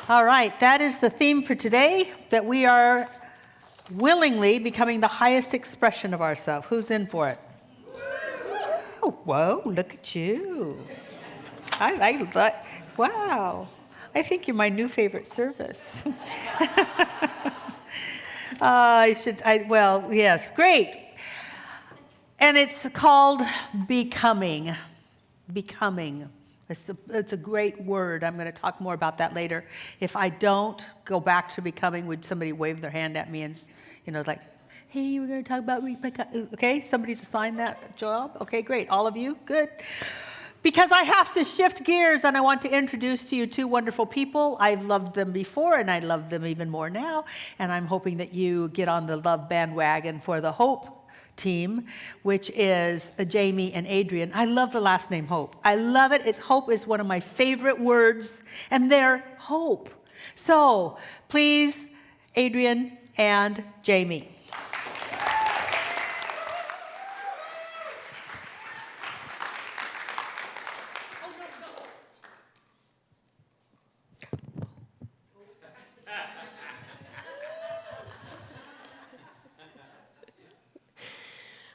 All right, that is the theme for today, that we are willingly becoming the highest expression of ourselves. Who's in for it? Oh, whoa, look at you. Wow. I think you're my new favorite service. Yes, great. And it's called becoming. Becoming. It's a great word. I'm going to talk more about that later. If I don't go back to becoming, would somebody wave their hand at me and, like, hey, we're going to talk about okay? Somebody's assigned that job? Okay, great. All of you? Good. Because I have to shift gears and I want to introduce to you two wonderful people. I've loved them before and I love them even more now. And I'm hoping that you get on the love bandwagon for the Hope team, which is Jamie and Adrian. I love the last name Hope. I love it. Hope is one of my favorite words, and they're hope. So please, Adrian and Jamie.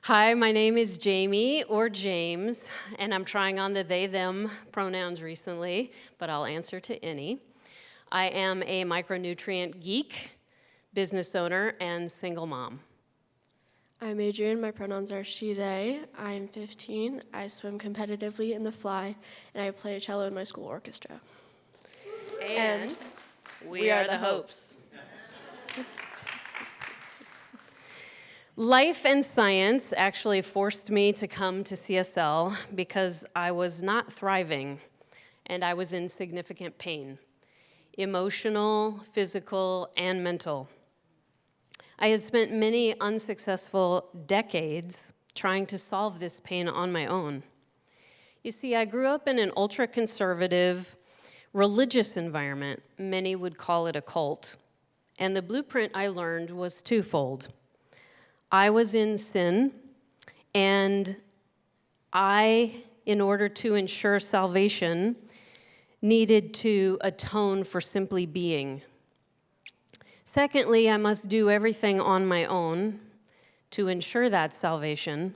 Hi, my name is Jamie, or James, and I'm trying on the they, them pronouns recently, but I'll answer to any. I am a micronutrient geek, business owner, and single mom. I'm Adrian. My pronouns are she, they. I'm 15. I swim competitively in the fly, and I play cello in my school orchestra. And we are the Hopes. Life and science actually forced me to come to CSL because I was not thriving and I was in significant pain, emotional, physical, and mental. I had spent many unsuccessful decades trying to solve this pain on my own. You see, I grew up in an ultra-conservative, religious environment. Many would call it a cult. And the blueprint I learned was twofold. I was in sin, and I, in order to ensure salvation, needed to atone for simply being. Secondly, I must do everything on my own to ensure that salvation.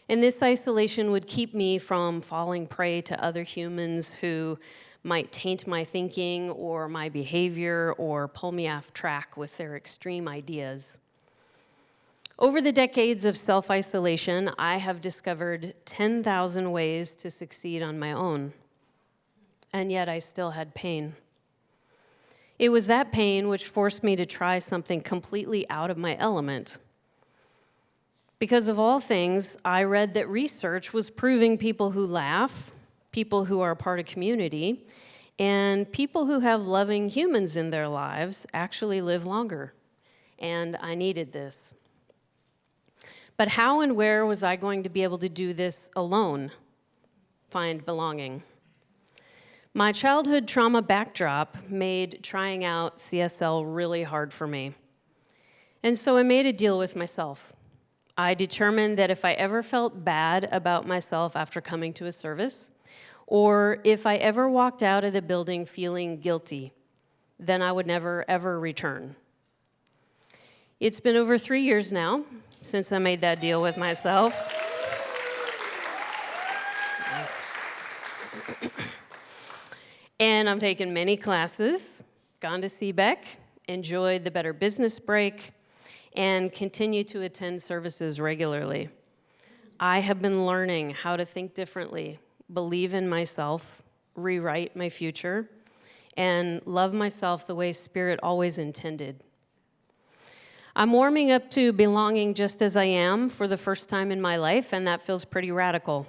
And this isolation would keep me from falling prey to other humans who might taint my thinking or my behavior or pull me off track with their extreme ideas. Over the decades of self-isolation, I have discovered 10,000 ways to succeed on my own, and yet I still had pain. It was that pain which forced me to try something completely out of my element. Because of all things, I read that research was proving people who laugh, people who are part of community, and people who have loving humans in their lives actually live longer, and I needed this. But how and where was I going to be able to do this alone? Find belonging. My childhood trauma backdrop made trying out CSL really hard for me. And so I made a deal with myself. I determined that if I ever felt bad about myself after coming to a service, or if I ever walked out of the building feeling guilty, then I would never, ever return. It's been over 3 years now since I made that deal with myself. And I'm taken many classes, gone to CBEC, enjoyed the Better Business Break, and continue to attend services regularly. I have been learning how to think differently, believe in myself, rewrite my future, and love myself the way Spirit always intended. I'm warming up to belonging just as I am for the first time in my life, and that feels pretty radical.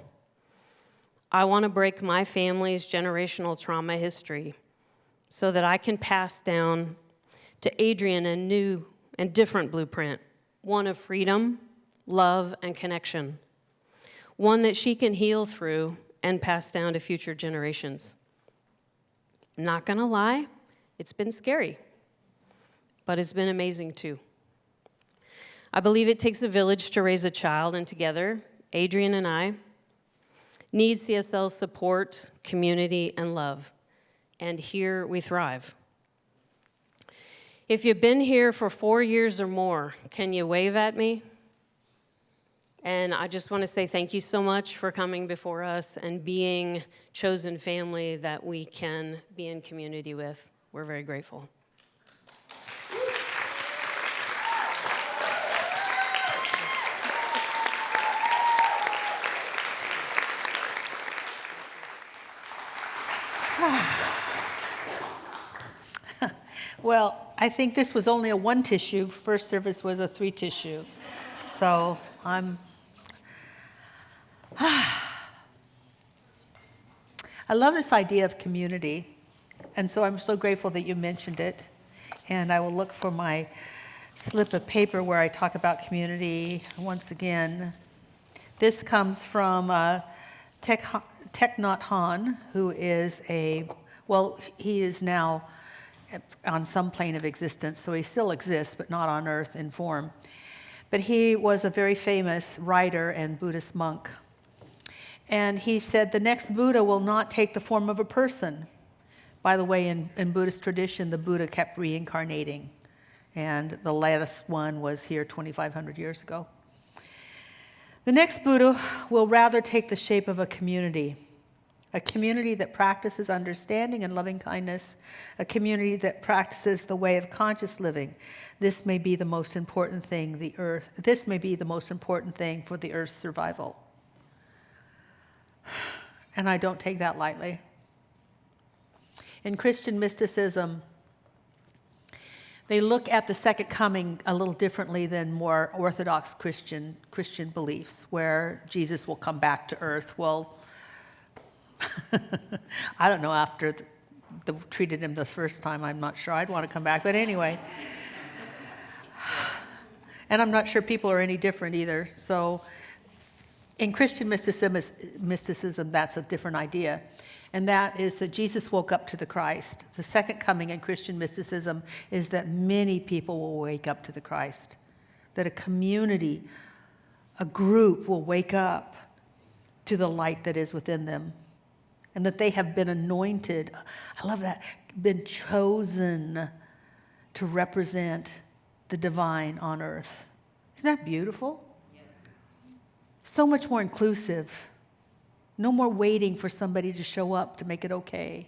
I want to break my family's generational trauma history so that I can pass down to Adrian a new and different blueprint, one of freedom, love, and connection, one that she can heal through and pass down to future generations. Not gonna lie, it's been scary, but it's been amazing too. I believe it takes a village to raise a child, and together, Adrian and I need CSL's support, community, and love. And here we thrive. If you've been here for 4 years or more, can you wave at me? And I just want to say thank you so much for coming before us and being chosen family that we can be in community with. We're very grateful. Well, I think this was only a 1 tissue. First service was a 3 tissue. So I love this idea of community. And so I'm so grateful that you mentioned it. And I will look for my slip of paper where I talk about community once again. This comes from Thich Nhat Hanh, who is he is now on some plane of existence, so he still exists, but not on earth in form. But he was a very famous writer and Buddhist monk. And he said, the next Buddha will not take the form of a person. By the way, in Buddhist tradition, the Buddha kept reincarnating. And the latest one was here 2,500 years ago. The next Buddha will rather take the shape of a community that practices understanding and loving kindness, a community that practices the way of conscious living. This may be the most important thing for the earth's survival. And I don't take that lightly. In Christian mysticism, they look at the second coming a little differently than more orthodox Christian beliefs, where Jesus will come back to earth. Well, I don't know, after they treated him the first time, I'm not sure I'd want to come back, but anyway. And I'm not sure people are any different either. So in Christian mysticism, that's a different idea. And that is that Jesus woke up to the Christ. The second coming in Christian mysticism is that many people will wake up to the Christ. That a community, a group will wake up to the light that is within them. And that they have been anointed, I love that, been chosen to represent the divine on earth. Isn't that beautiful? Yes. So much more inclusive. No more waiting for somebody to show up to make it okay.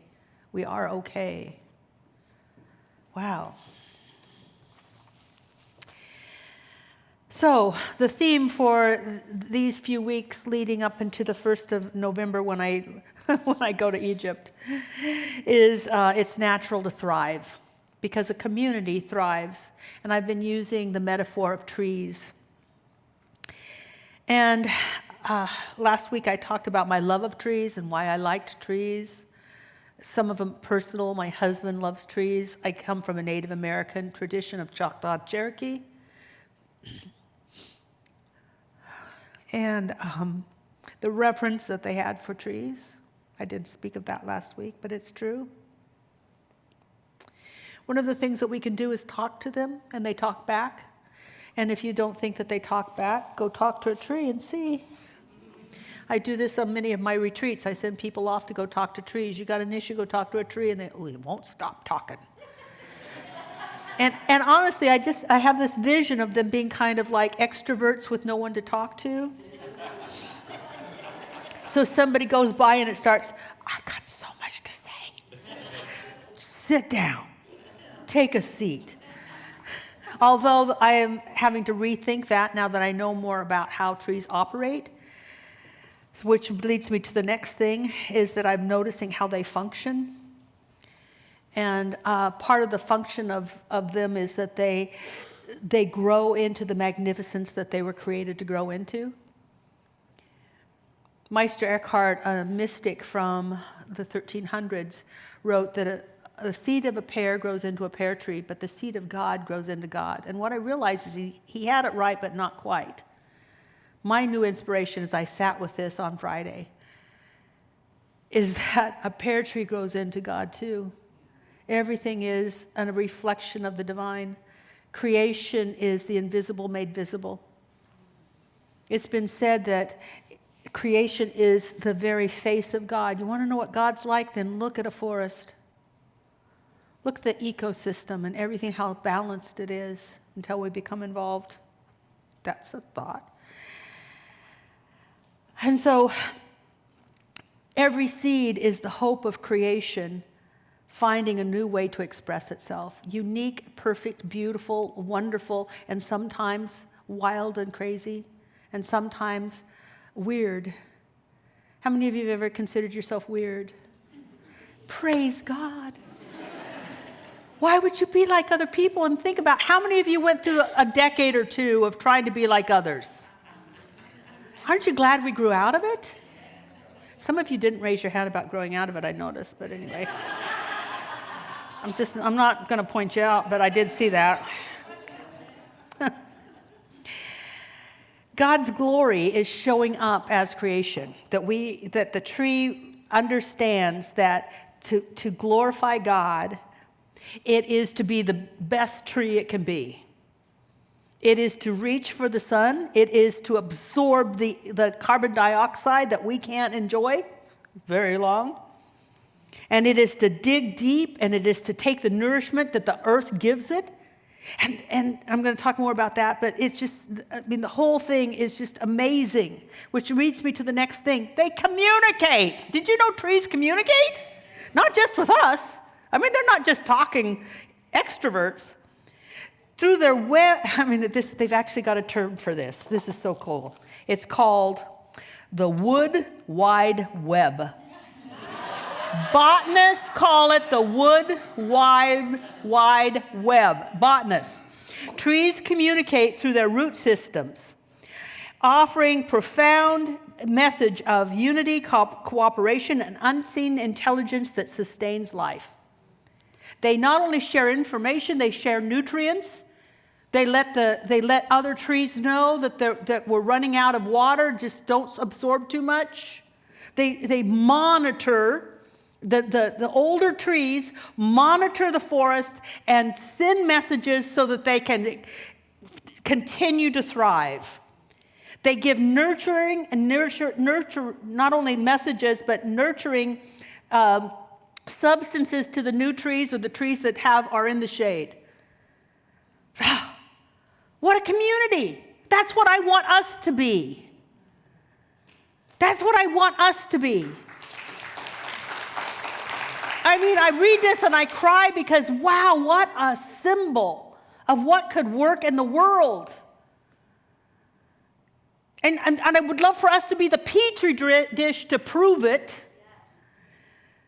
We are okay. Wow. So the theme for these few weeks leading up into the 1st of November when I go to Egypt is it's natural to thrive, because a community thrives. And I've been using the metaphor of trees. And last week I talked about my love of trees and why I liked trees. Some of them personal. My husband loves trees. I come from a Native American tradition of Choctaw Cherokee. And the reverence that they had for trees. I didn't speak of that last week, but it's true. One of the things that we can do is talk to them, and they talk back. And if you don't think that they talk back, go talk to a tree and see. I do this on many of my retreats. I send people off to go talk to trees. You got an issue, go talk to a tree, and they won't stop talking. And honestly, I have this vision of them being kind of like extroverts with no one to talk to. So somebody goes by and it starts, I got so much to say. Sit down. Take a seat. Although I am having to rethink that now that I know more about how trees operate, which leads me to the next thing, is that I'm noticing how they function. And part of the function of them is that they grow into the magnificence that they were created to grow into. Meister Eckhart, a mystic from the 1300s, wrote that the seed of a pear grows into a pear tree, but the seed of God grows into God. And what I realized is he had it right, but not quite. My new inspiration as I sat with this on Friday is that a pear tree grows into God too. Everything is a reflection of the divine. Creation is the invisible made visible. It's been said that creation is the very face of God. You want to know what God's like? Then look at a forest. Look at the ecosystem and everything, how balanced it is until we become involved. That's a thought. And so every seed is the hope of creation finding a new way to express itself. Unique, perfect, beautiful, wonderful, and sometimes wild and crazy, and sometimes weird. How many of you have ever considered yourself weird? Praise God. Why would you be like other people? And think about how many of you went through a decade or two of trying to be like others? Aren't you glad we grew out of it? Some of you didn't raise your hand about growing out of it, I noticed, but anyway. I'm not going to point you out, but I did see that. God's glory is showing up as creation, that the tree understands that to glorify God, it is to be the best tree it can be. It is to reach for the sun. It is to absorb the carbon dioxide that we can't enjoy very long. And it is to dig deep, and it is to take the nourishment that the earth gives it. And I'm going to talk more about that, but it's just, the whole thing is just amazing, which leads me to the next thing. They communicate. Did you know trees communicate? Not just with us. They're not just talking extroverts. Through their web, they've actually got a term for this. This is so cool. It's called the Wood Wide Web. Botanists call it the Wood Wide Web. Botanists. Trees communicate through their root systems, offering profound message of unity, cooperation, and unseen intelligence that sustains life. They not only share information, they share nutrients. They let other trees know that we're running out of water. Just don't absorb too much. They monitor. The older trees monitor the forest and send messages so that they can continue to thrive. They give nurturing and nurture not only messages but nurturing substances to the new trees or the trees that are in the shade. What a community! That's what I want us to be. That's what I want us to be. I read this and I cry because, wow, what a symbol of what could work in the world. And I would love for us to be the petri dish to prove it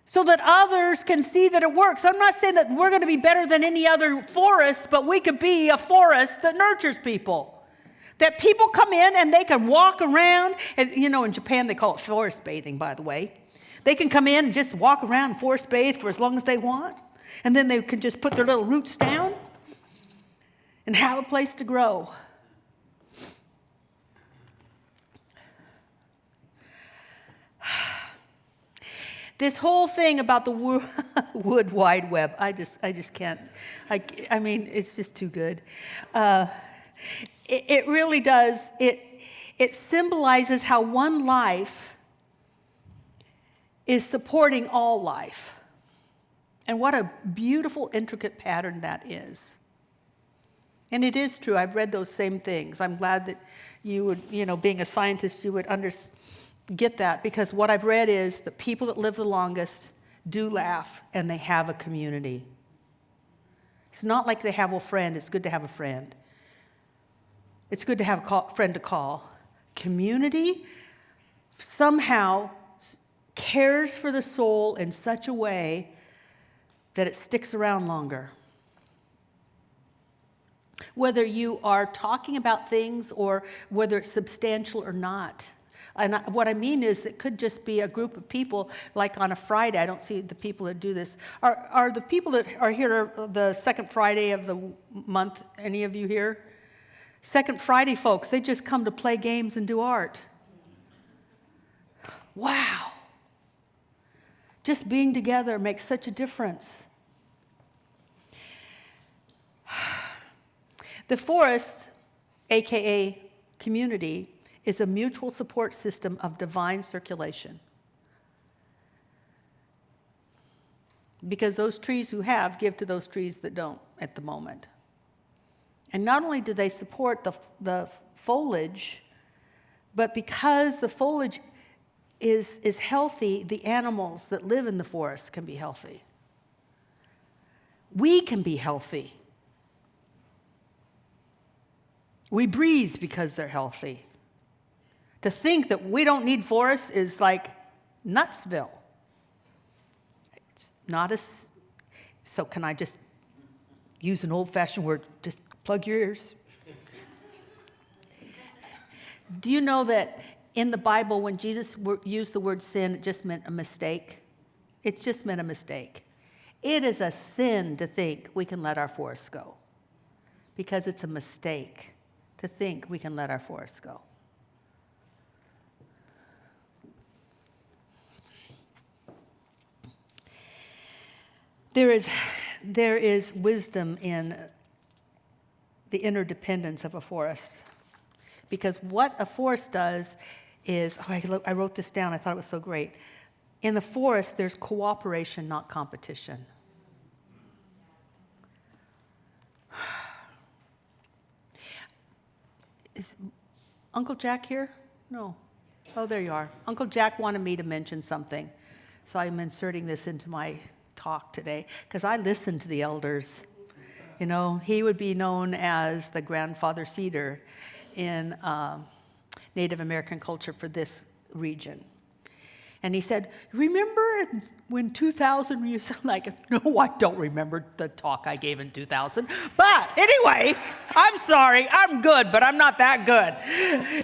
so that others can see that it works. I'm not saying that we're going to be better than any other forest, but we could be a forest that nurtures people. That people come in and they can walk around. And, in Japan they call it forest bathing, by the way. They can come in and just walk around and forest bathe for as long as they want. And then they can just put their little roots down and have a place to grow. This whole thing about the Wood Wide Web, I just can't. It's just too good. It really does. It symbolizes how one life is supporting all life. And what a beautiful, intricate pattern that is. And it is true. I've read those same things. I'm glad that you would, being a scientist, you would get that, because what I've read is the people that live the longest do laugh and they have a community. It's not like they have a friend. It's good to have a friend. It's good to have a friend to call. Community somehow cares for the soul in such a way that it sticks around longer. Whether you are talking about things or whether it's substantial or not. And what I mean is it could just be a group of people, like on a Friday. I don't see the people that do this. Are the people that are here the second Friday of the month, any of you here? Second Friday folks, they just come to play games and do art. Wow. Just being together makes such a difference. The forest, aka community, is a mutual support system of divine circulation. because those trees who have give to those trees that don't at the moment. And not only do they support the foliage, but because the foliage is healthy, the animals that live in the forest can be healthy. We can be healthy. We breathe because they're healthy. To think that we don't need forests is like Nutsville. It's not as, so can I just use an old-fashioned word? Just plug your ears. Do you know that in the Bible, when Jesus used the word sin, it just meant a mistake? It just meant a mistake. It is a sin to think we can let our forests go, because it's a mistake to think we can let our forests go. There is wisdom in the interdependence of a forest. Because what a forest does is, I wrote this down, I thought it was so great. In the forest, there's cooperation, not competition. Is Uncle Jack here? No. Oh, there you are. Uncle Jack wanted me to mention something. So I'm inserting this into my talk today, because I listened to the elders. You know, he would be known as the grandfather cedar in Native American culture for this region. And he said, remember when 2000, you said, like, no, I don't remember the talk I gave in 2000. But anyway, I'm sorry, I'm good, but I'm not that good.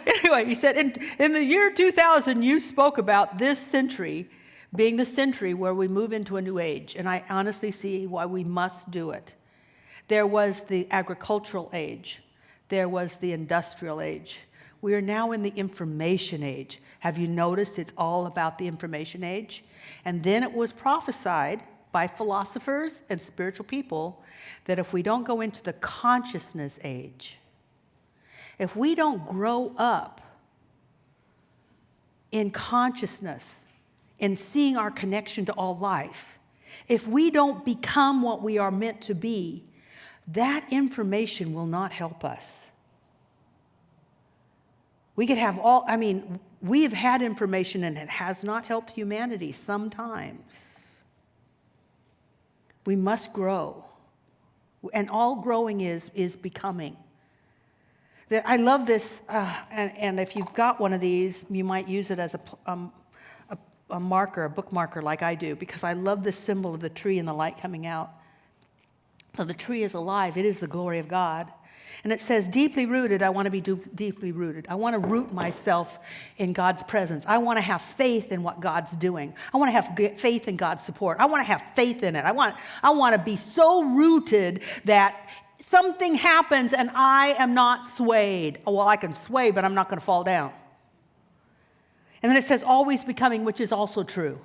Anyway, he said, in the year 2000, you spoke about this century being the century where we move into a new age. And I honestly see why we must do it. There was the agricultural age. There was the industrial age. We are now in the information age. Have you noticed it's all about the information age? And then it was prophesied by philosophers and spiritual people that if we don't go into the consciousness age, if we don't grow up in consciousness, in seeing our connection to all life, if we don't become what we are meant to be, that information will not help us. We could have we have had information and it has not helped humanity sometimes. We must grow. And all growing is becoming. I love this, and if you've got one of these, you might use it as a marker, a book marker like I do, because I love this symbol of the tree and the light coming out. So the tree is alive. It is the glory of God. And it says, deeply rooted, I want to be deeply rooted. I want to root myself in God's presence. I want to have faith in what God's doing. I want to have faith in God's support. I want to have faith in it. I want to be so rooted that something happens and I am not swayed. Oh, well, I can sway, but I'm not going to fall down. And then it says, always becoming, which is also true.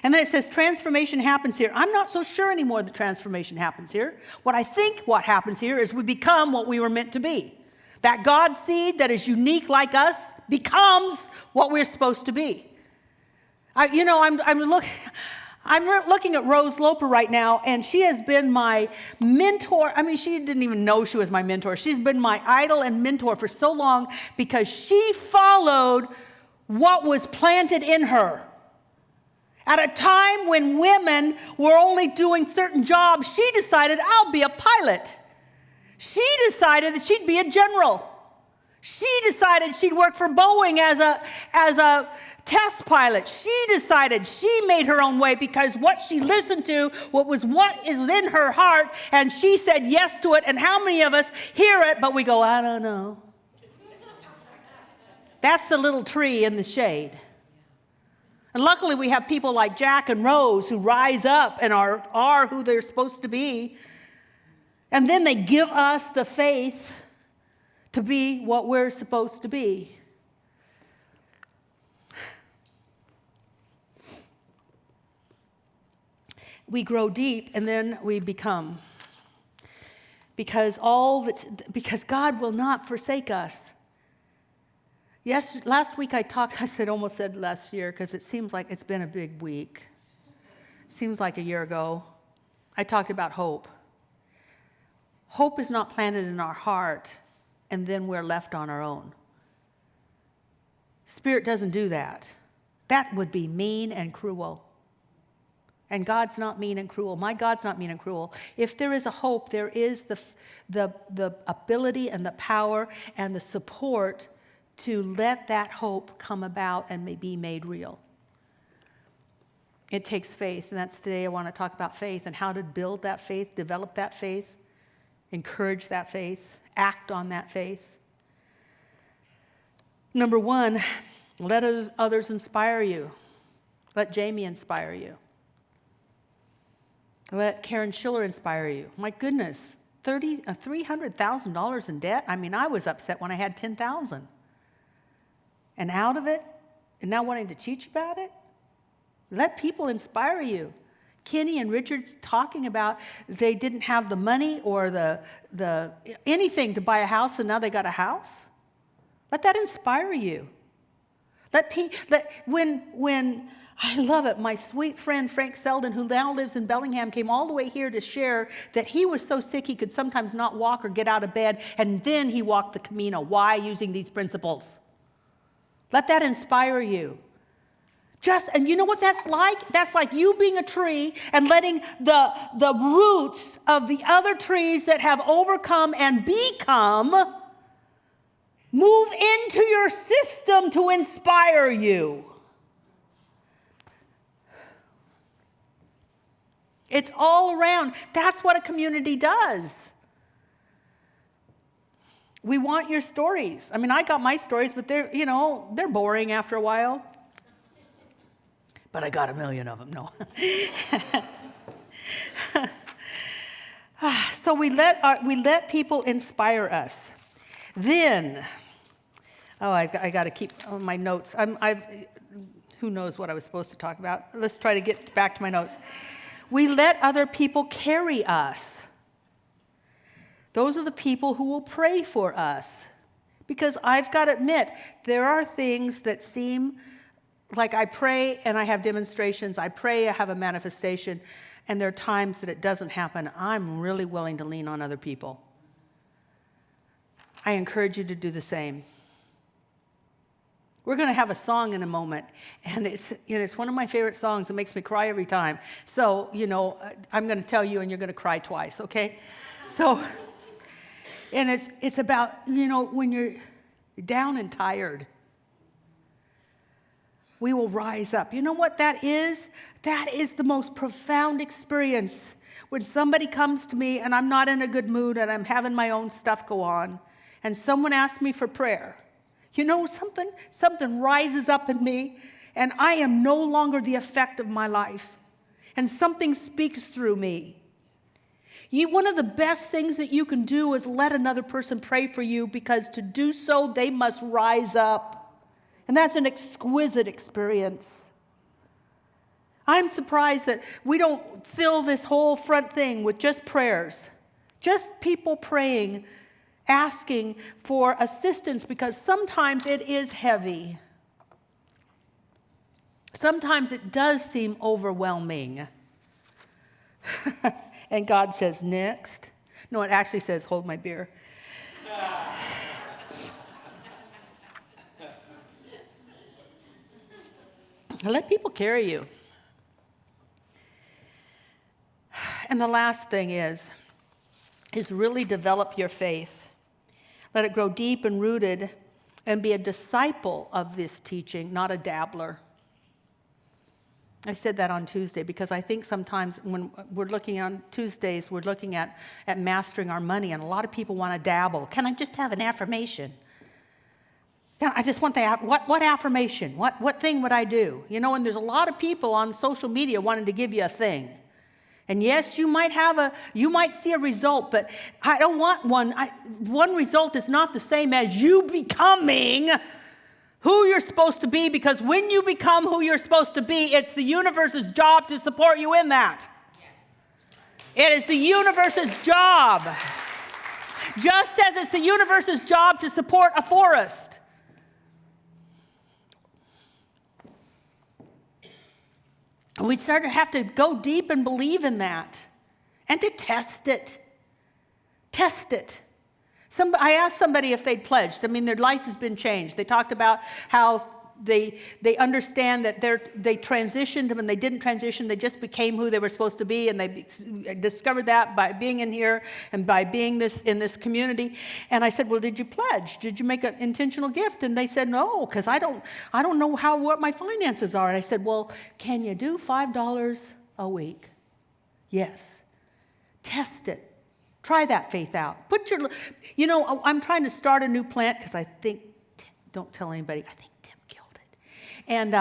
And then it says transformation happens here. I'm not so sure anymore that transformation happens here. What I think what happens here is we become what we were meant to be. That God seed that is unique like us becomes what we're supposed to be. I'm looking at Rose Loper right now, and she has been my mentor. I mean, she didn't even know she was my mentor. She's been my idol and mentor for so long because she followed what was planted in her. At a time when women were only doing certain jobs, she decided, I'll be a pilot. She decided that she'd be a general. She decided she'd work for Boeing as a test pilot. She decided she made her own way because what she listened to, what is in her heart, and she said yes to it. And how many of us hear it, but we go, I don't know. That's the little tree in the shade. And luckily we have people like Jack and Rose who rise up and are who they're supposed to be. And then they give us the faith to be what we're supposed to be. We grow deep and then we become. Because God will not forsake us. Yes, last week almost said last year, because it seems like it's been a big week. It seems like a year ago, I talked about hope. Hope is not planted in our heart, and then we're left on our own. Spirit doesn't do that. That would be mean and cruel. And God's not mean and cruel. My God's not mean and cruel. If there is a hope, there is the ability and the power and the support to let that hope come about and be made real. It takes faith, and that's today I want to talk about faith and how to build that faith, develop that faith, encourage that faith, act on that faith. Number one, let others inspire you. Let Jamie inspire you. Let Karen Schiller inspire you. My goodness, $300,000 in debt? I mean, I was upset when I had $10,000. And out of it, and now wanting to teach about it? Let people inspire you. Kenny and Richard's talking about they didn't have the money or the anything to buy a house, and now they got a house. Let that inspire you. When I love it, my sweet friend Frank Selden, who now lives in Bellingham, came all the way here to share that he was so sick he could sometimes not walk or get out of bed, and then he walked the Camino. Why? Using these principles. Let that inspire you. And you know what that's like? That's like you being a tree and letting the roots of the other trees that have overcome and become move into your system to inspire you. It's all around. That's what a community does. We want your stories. I mean, I got my stories, but they're boring after a while. But I got 1 million of them, no. So we let people inspire us. Then, I got to keep my notes. Who knows what I was supposed to talk about? Let's try to get back to my notes. We let other people carry us. Those are the people who will pray for us. Because I've got to admit, there are things that seem like I pray and I have demonstrations. I pray, I have a manifestation. And there are times that it doesn't happen. I'm really willing to lean on other people. I encourage you to do the same. We're going to have a song in a moment, and it's one of my favorite songs. It makes me cry every time. So, I'm going to tell you, and you're going to cry twice, okay? So, and it's about, when you're down and tired, we will rise up. You know what that is? That is the most profound experience. When somebody comes to me, and I'm not in a good mood, and I'm having my own stuff go on, and someone asks me for prayer, something rises up in me, and I am no longer the effect of my life, and something speaks through me. One of the best things that you can do is let another person pray for you, because to do so, they must rise up. And that's an exquisite experience. I'm surprised that we don't fill this whole front thing with just prayers, just people praying, asking for assistance, because sometimes it is heavy. Sometimes it does seem overwhelming. And God says, next. No, it actually says, hold my beer. Let people carry you. And the last thing is really develop your faith. Let it grow deep and rooted, and be a disciple of this teaching, not a dabbler. I said that on Tuesday because I think sometimes when we're looking on Tuesdays, we're looking at mastering our money, and a lot of people want to dabble. Can I just have an affirmation? I just want that. What affirmation? What thing would I do? And there's a lot of people on social media wanting to give you a thing. And yes, you might see a result, but I don't want one. One result is not the same as you becoming who you're supposed to be, because when you become who you're supposed to be, it's the universe's job to support you in that. Yes. It is the universe's job. Just as it's the universe's job to support a forest. And we started to have to go deep and believe in that and to test it. Test it. I asked somebody if they'd pledged. I mean, their life has been changed. They talked about how they understand that they transitioned. When they didn't transition, they just became who they were supposed to be, and they discovered that by being in here and by being in this community. And I said, well, did you pledge? Did you make an intentional gift? And they said, no, because I don't know what my finances are. And I said, well, can you do $5 a week? Yes. Test it. Try that faith out. I'm trying to start a new plant because I think, don't tell anybody, I think Tim killed it. And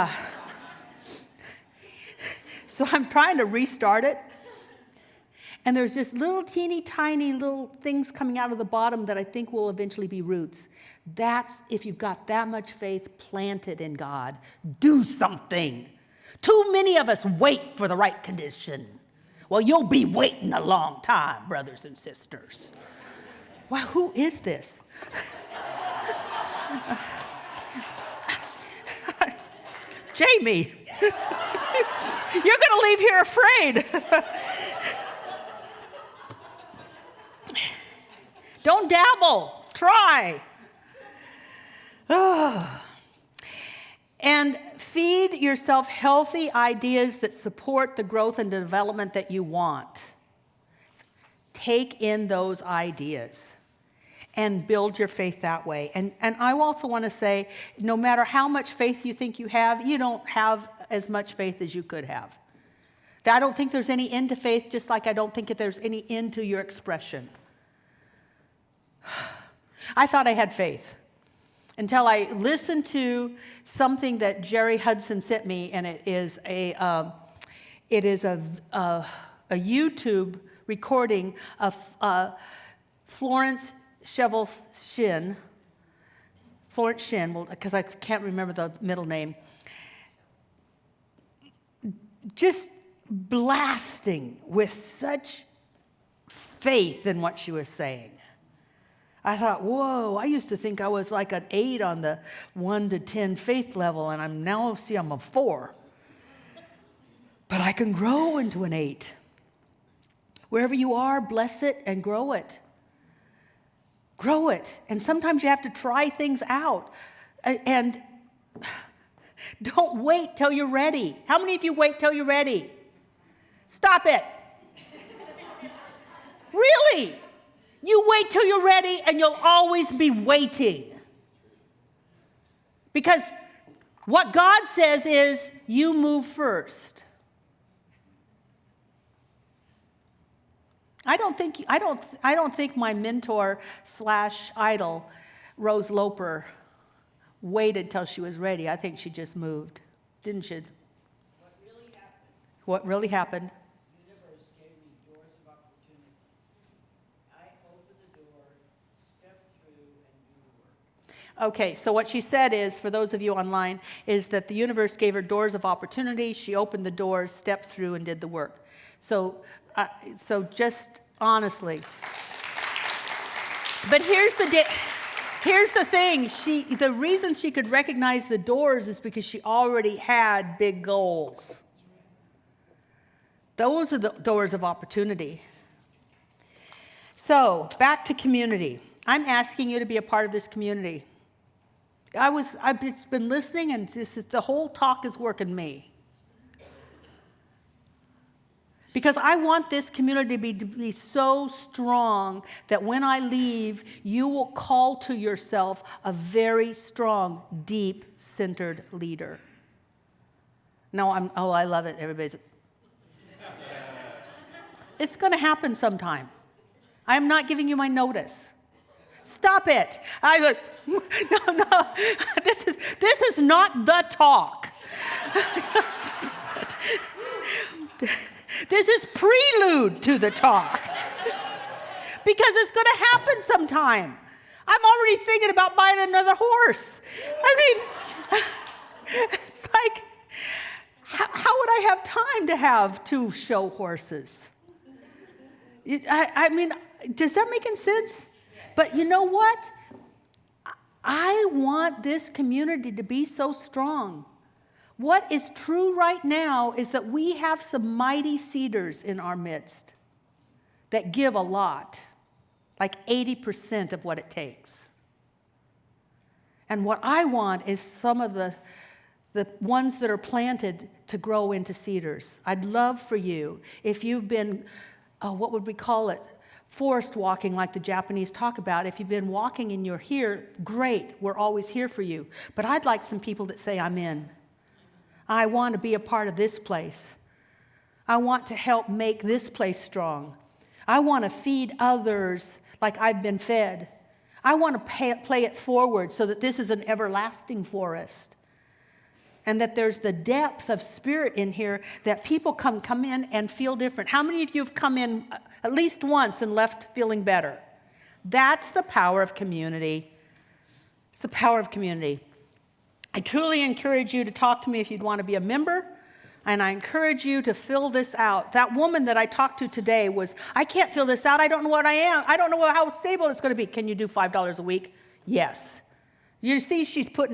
so I'm trying to restart it. And there's just little teeny tiny little things coming out of the bottom that I think will eventually be roots. That's, if you've got that much faith planted in God, do something. Too many of us wait for the right condition. Well, you'll be waiting a long time, brothers and sisters. Wow, who is this? Jamie, you're going to leave here afraid. Don't dabble. Try. Oh. And feed yourself healthy ideas that support the growth and development that you want. Take in those ideas and build your faith that way. And I also want to say, no matter how much faith you think you have, you don't have as much faith as you could have. I don't think there's any end to faith, just like I don't think that there's any end to your expression. I thought I had faith until I listened to something that Jerry Hudson sent me, and it is a YouTube recording of Florence Shin, because I can't remember the middle name, just blasting with such faith in what she was saying. I thought, whoa, I used to think I was like an 8 on the 1 to 10 faith level, and I'm a 4. But I can grow into an 8. Wherever you are, bless it and grow it. Grow it. And sometimes you have to try things out. And don't wait till you're ready. How many of you wait till you're ready? Stop it. Really? You wait till you're ready, and you'll always be waiting. Because what God says is, you move first. I don't think my mentor / idol, Rose Loper, waited till she was ready. I think she just moved, didn't she? What really happened? The universe gave me doors of opportunity. I opened the door, stepped through, and do the work. Okay, so what she said is, for those of you online, is that the universe gave her doors of opportunity. She opened the doors, stepped through, and did the work. So just honestly. But here's the thing. The reason she could recognize the doors is because she already had big goals. Those are the doors of opportunity. So, back to community. I'm asking you to be a part of this community. I've just been listening, and the whole talk is working me. Because I want this community to be so strong that when I leave, you will call to yourself a very strong, deep, centered leader. No, I love it. Everybody's. It's going to happen sometime. I'm not giving you my notice. Stop it. No. This is not the talk. This is prelude to the talk. Because it's going to happen sometime. I'm already thinking about buying another horse. I mean, it's like, how would I have time to have 2 show horses? I mean, does that make any sense? But you know what? I want this community to be so strong. What is true right now is that we have some mighty cedars in our midst that give a lot, like 80% of what it takes. And what I want is some of the ones that are planted to grow into cedars. I'd love for you, if you've been, what would we call it? Forest walking, like the Japanese talk about. If you've been walking and you're here, great, we're always here for you. But I'd like some people that say, I'm in. I want to be a part of this place. I want to help make this place strong. I want to feed others like I've been fed. I want to play it forward so that this is an everlasting forest. And that there's the depth of spirit in here that people come in and feel different. How many of you have come in at least once and left feeling better? That's the power of community. It's the power of community. I truly encourage you to talk to me if you'd want to be a member, and I encourage you to fill this out. That woman that I talked to today was, I can't fill this out. I don't know what I am. I don't know how stable it's going to be. Can you do $5 a week? Yes. You see, she put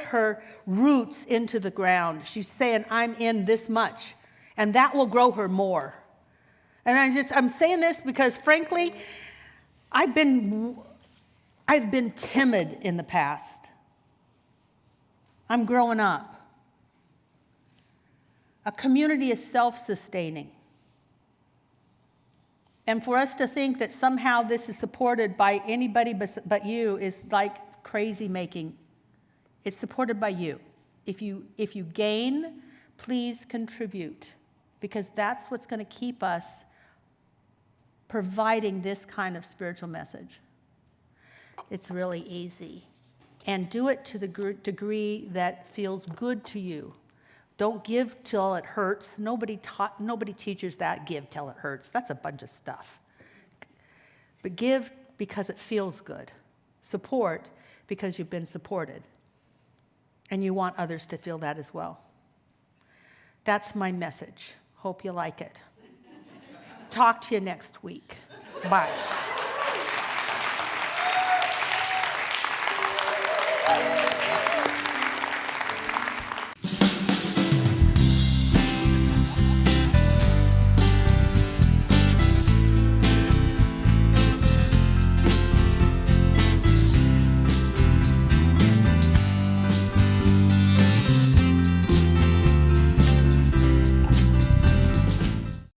her roots into the ground. She's saying, I'm in this much, and that will grow her more. And I'm saying this because, frankly, I've been timid in the past. I'm growing up. A community is self-sustaining. And for us to think that somehow this is supported by anybody but you is like crazy making. It's supported by you. If you gain, please contribute, because that's what's going to keep us providing this kind of spiritual message. It's really easy. And do it to the degree that feels good to you. Don't give till it hurts. Nobody teaches that, give till it hurts. That's a bunch of stuff. But give because it feels good. Support because you've been supported. And you want others to feel that as well. That's my message. Hope you like it. Talk to you next week. Bye.